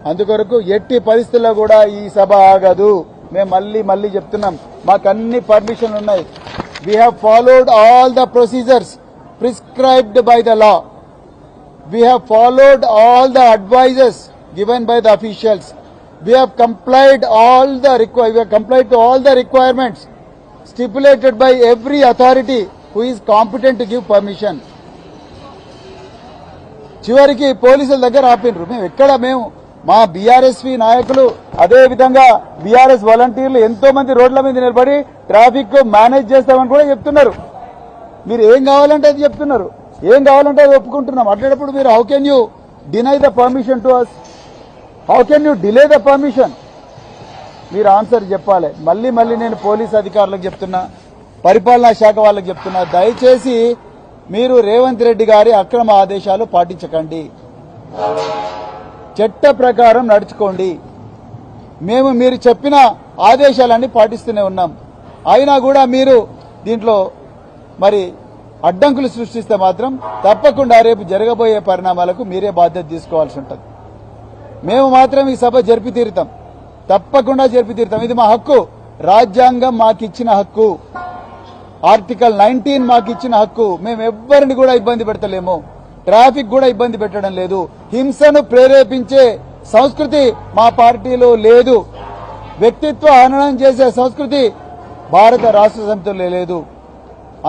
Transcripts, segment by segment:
అందుకొరకు ఎట్టి పరిస్థితుల్లో కూడా ఈ సభ ఆగదు. మేము మళ్ళీ చెప్తున్నాం, మాకు అన్ని పర్మిషన్లు ఉన్నాయి. We have followed all the procedures prescribed by the law. We have followed all the advices given by the officials. We have complied to all the requirements stipulated by every authority who is competent to give permission. చివరికి పోలీసుల దగ్గర ఆపినరు. మేము మా BRSV నాయకులు అదే విధంగా BRS వాలంటీర్లు ఎంతో మంది రోడ్ల మీద నిలబడి ట్రాఫిక్ మేనేజ్ చేస్తామని కూడా చెప్తున్నారు. మీరు ఏం కావాలంటే అది చెప్తున్నారు, ఏం కావాలంటే అది ఒప్పుకుంటున్నాం. అట్లాంటప్పుడు మీరు how can you deny the permission to us? How can you delay the permission? మీరు ఆన్సర్ చెప్పాలి. మళ్ళీ నేను పోలీస్ అధికారులకు చెప్తున్నా, పరిపాలనా శాఖ వాళ్ళకి చెప్తున్నా, దయచేసి మీరు రేవంత్ రెడ్డి గారి అక్రమ ఆదేశాలు పాటించకండి, చట్ట ప్రకారం నడుచుకోండి. మేము మీరు చెప్పిన ఆదేశాలన్నీ పాటిస్తూనే ఉన్నాం. అయినా కూడా మీరు దీంట్లో మరి అడ్డంకులు సృష్టిస్తే మాత్రం తప్పకుండా రేపు జరగబోయే పరిణామాలకు మీరే బాధ్యత తీసుకోవాల్సి ఉంటుంది. మేము మాత్రం ఈ సభ జరిపి తీరుతాం, తప్పకుండా జరిపి తీరుతాం. ఇది మా హక్కు, రాజ్యాంగం మాకిచ్చిన హక్కు, ఆర్టికల్ 19 మాకిచ్చిన హక్కు. మేము ఎవ్వరిని కూడా ఇబ్బంది పెడతలేము, ట్రాఫిక్ కూడా ఇబ్బంది పెట్టడం లేదు. హింసను ప్రేరేపించే సంస్కృతి మా పార్టీలో లేదు. వ్యక్తిత్వ హననం చేసే సంస్కృతి భారత రాష్ట్ర సమితిలో లేదు.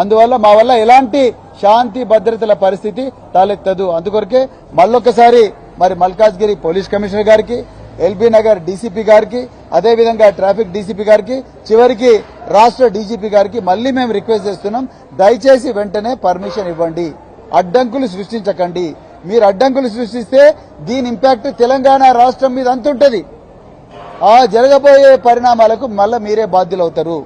అందువల్ల మా వల్ల ఎలాంటి శాంతి భద్రతల పరిస్థితి తలెత్తదు. అందుకొరకే మళ్ళొకసారి మరి మల్కాజ్గిరి పోలీస్ కమిషనర్ గారికి, ఎల్బీ నగర్ డీసీపీ గారికి, అదేవిధంగా ట్రాఫిక్ డీసీపీ గారికి, చివరికి రాష్ట్ర డీజీపీ గారికి మళ్లీ మేము రిక్వెస్ట్ చేస్తున్నాం, దయచేసి వెంటనే పర్మిషన్ ఇవ్వండి, అడ్డంకులు సృష్టించకండి. మీరు అడ్డంకులు సృష్టిస్తే దీని ఇంపాక్ట్ తెలంగాణ రాష్ట్రం మీద అంతుంటది. ఆ జరగబోయే పరిణామాలకు మళ్ళా మీరే బాధ్యులవుతారు.